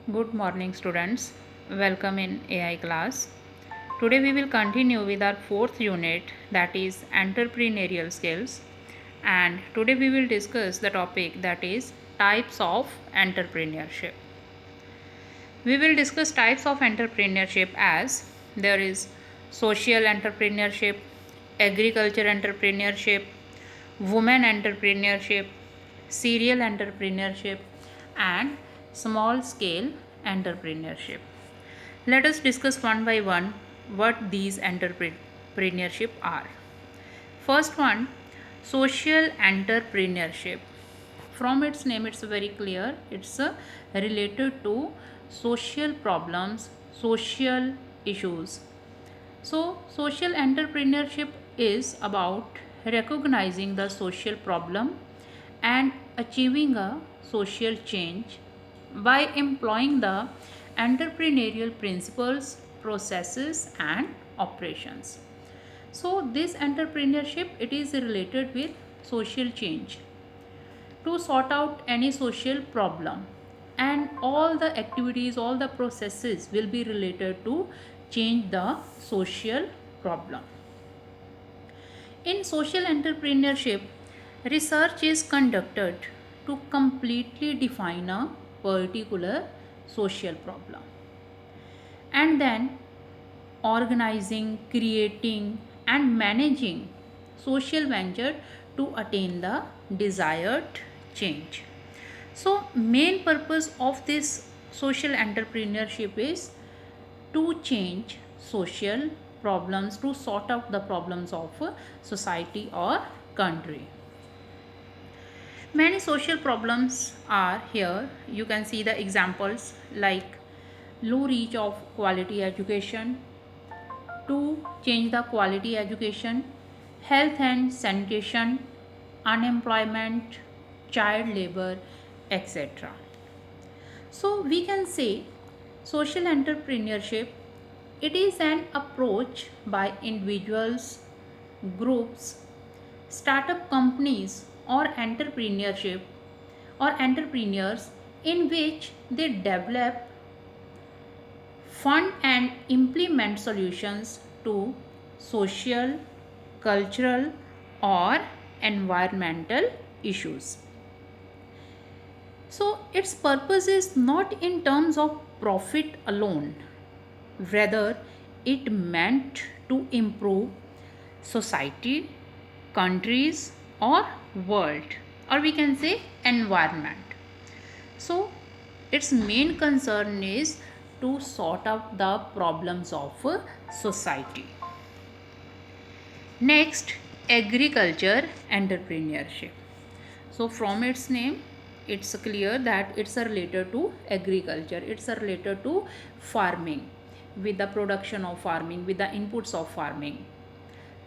Good morning, students. Welcome in AI class. Today we will continue with our fourth unit, that is entrepreneurial skills. And today we will discuss the topic, that is types of entrepreneurship. We will discuss types of entrepreneurship as there is social entrepreneurship, agriculture entrepreneurship, women entrepreneurship, serial entrepreneurship, and small scale entrepreneurship. Let us discuss one by one what these entrepreneurship are. First one, social entrepreneurship. From its name, it's very clear. It's related to social problems, social issues. So, social entrepreneurship is about recognizing the social problem and achieving a social change by employing the entrepreneurial principles, processes, and operations. So, this entrepreneurship it is related with social change to sort out any social problem, and all the activities, all the processes will be related to change the social problem. In social entrepreneurship, research is conducted to completely define a particular social problem, and then organizing, creating, and managing social venture to attain the desired change. So, main purpose of this social entrepreneurship is to change social problems, to sort out the problems of society or country. Many social problems are here. You can see the examples like low reach of quality education, to change the quality education, health and sanitation, unemployment, child labor, etc. So we can say social entrepreneurship it is an approach by individuals, groups, startup companies or entrepreneurs in which they develop, fund and implement solutions to social, cultural or environmental issues. So its purpose is not in terms of profit alone, rather it meant to improve society, countries or world, or we can say environment. So its main concern is to sort out the problems of society. Next, agriculture entrepreneurship. So from its name, it's clear that it's related to agriculture. It's related to farming, with the production of farming, with the inputs of farming.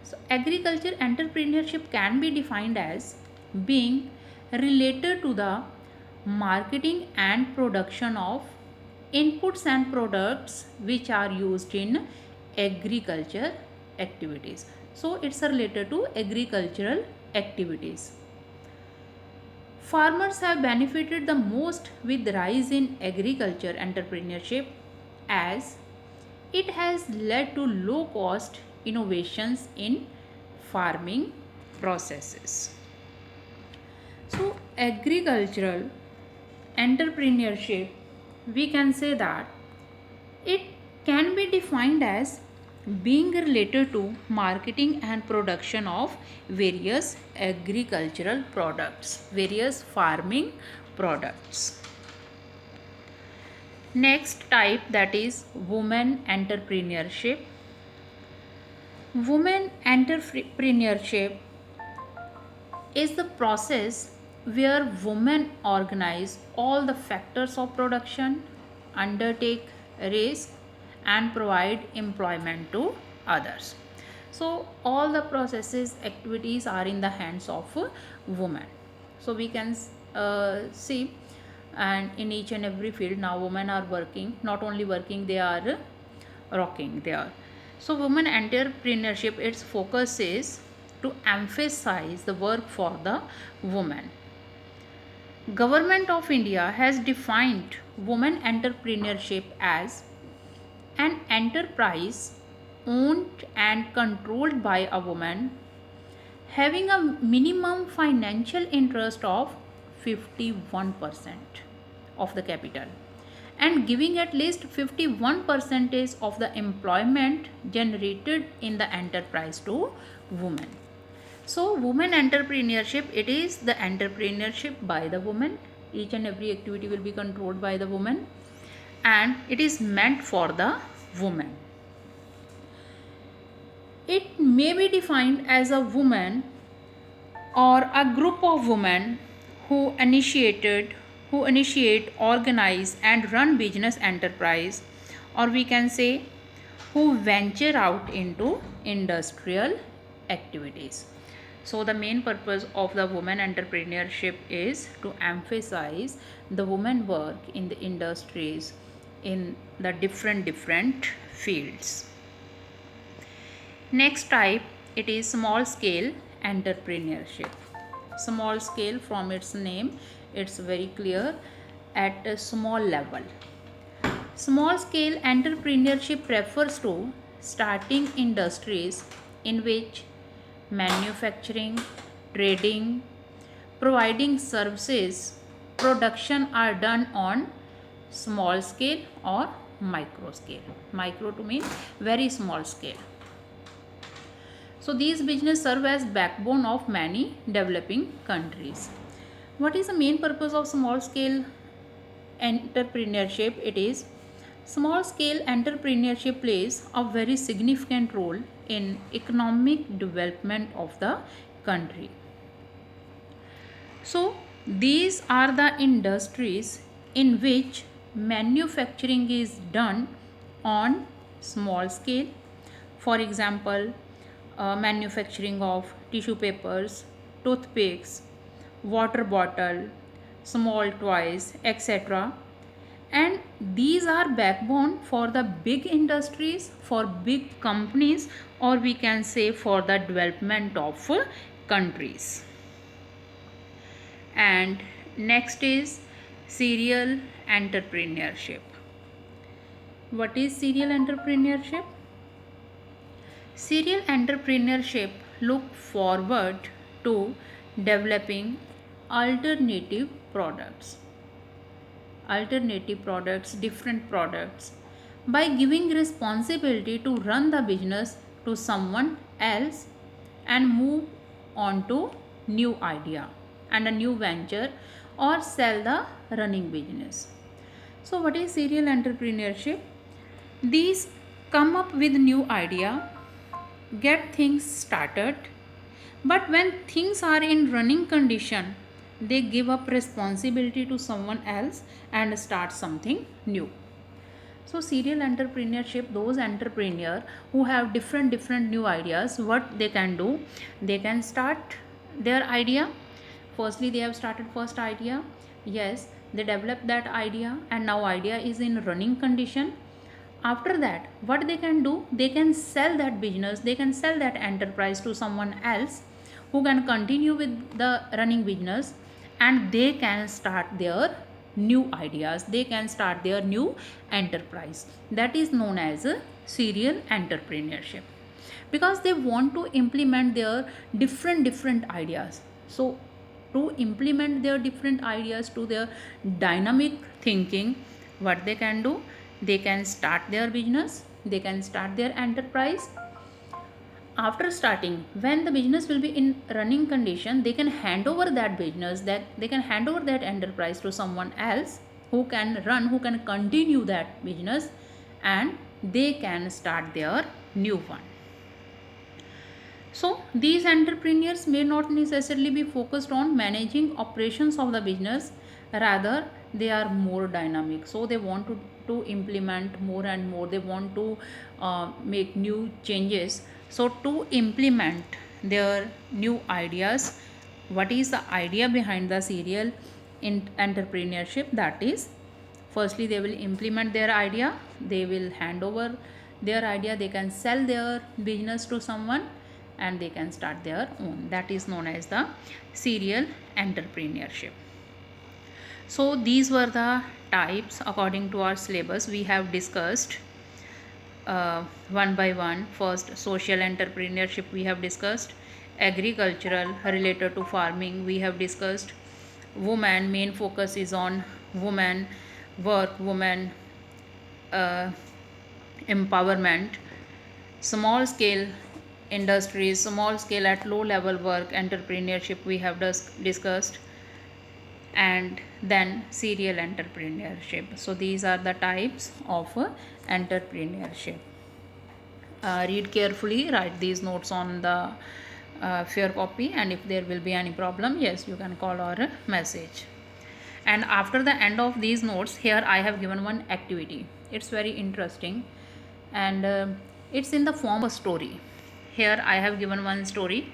So agriculture entrepreneurship can be defined as being related to the marketing and production of inputs and products which are used in agriculture activities. So it's related to agricultural activities. Farmers have benefited the most with the rise in agriculture entrepreneurship, as it has led to low cost innovations in farming processes. So, agricultural entrepreneurship, we can say that it can be defined as being related to marketing and production of various agricultural products, various farming products. Next type, that is women entrepreneurship. Women entrepreneurship is the process where women organize all the factors of production, undertake risk, and provide employment to others. So, all the processes, activities are in the hands of women. So, we can see, and in each and every field now women are working, not only working, they are rocking there. So, women entrepreneurship, its focus is to emphasize the work for the woman. Government of India has defined women entrepreneurship as an enterprise owned and controlled by a woman having a minimum financial interest of 51% of the capital and giving at least 51% of the employment generated in the enterprise to women. So women entrepreneurship, it is the entrepreneurship by the woman. Each and every activity will be controlled by the woman and it is meant for the woman. It may be defined as a woman or a group of women who initiate, organize and run business enterprise, or we can say who venture out into industrial activities. So the main purpose of the women entrepreneurship is to emphasize the women work in the industries in the different fields. Next type, it is small scale entrepreneurship. Small scale, from its name, it's very clear, at a small level. Small scale entrepreneurship refers to starting industries in which manufacturing, trading, providing services, production are done on small scale or micro scale. Micro to mean very small scale. So these businesses serve as backbone of many developing countries. What is the main purpose of small scale entrepreneurship? It is small scale entrepreneurship plays a very significant role in economic development of the country. So these are the industries in which manufacturing is done on small scale. For example, manufacturing of tissue papers, toothpicks, water bottle, small toys, etc. And these are backbone for the big industries, for big companies, or we can say for the development of countries. And next is serial entrepreneurship. What is serial entrepreneurship? Serial entrepreneurship look forward to developing alternative products, different products, by giving responsibility to run the business to someone else and move on to new idea and a new venture or sell the running business. So what is serial entrepreneurship? These come up with new idea, get things started, but when things are in running condition, they give up responsibility to someone else and start something new. So serial entrepreneurship, those entrepreneur who have different new ideas, what they can do, they can start their idea. Firstly, they have started first idea. Yes, they develop that idea and now idea is in running condition. After that, what they can do, they can sell that business, they can sell that enterprise to someone else who can continue with the running business, and they can start their new ideas, they can start their new enterprise. That is known as a serial entrepreneurship, because they want to implement their different ideas. So to implement their different ideas to their dynamic thinking, what they can do, they can start their business, they can start their enterprise. After starting, when the business will be in running condition, they can hand over that business, that they can hand over that enterprise to someone else who can run, who can continue that business, and they can start their new one. So these entrepreneurs may not necessarily be focused on managing operations of the business, rather they are more dynamic. So they want to implement more and more, they want to make new changes. So to implement their new ideas, what is the idea behind the serial entrepreneurship? That is, firstly they will implement their idea, they will hand over their idea, they can sell their business to someone, and they can start their own. That is known as the serial entrepreneurship. So these were the types according to our syllabus. We have discussed one by one. First, social entrepreneurship we have discussed, agricultural related to farming we have discussed, woman, main focus is on woman work, woman uh, empowerment, small scale industries, small scale at low level work, entrepreneurship we have discussed, and then serial entrepreneurship. So these are the types of entrepreneurship. Read carefully, write these notes on the fair copy, and if there will be any problem, yes, you can call or message. And after the end of these notes, here I have given one activity. It's very interesting, and it's in the form of a story. Here I have given one story.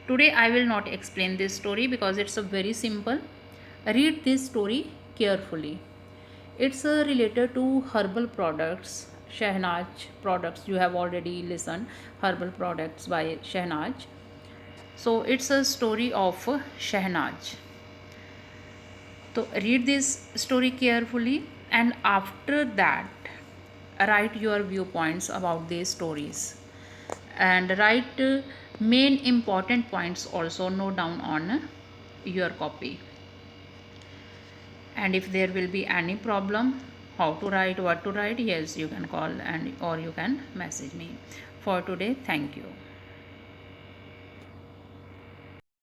Today I will not explain this story because it's a very simple. Read this story carefully. It's related to herbal products, Shehnaz products. You have already listened, herbal products by Shehnaz. So it's a story of Shehnaz. So read this story carefully, and after that write your viewpoints about these stories, and write main important points also, note down on your copy. And if there will be any problem how to write, what to write, yes, you can call and or you can message me. For today, thank you.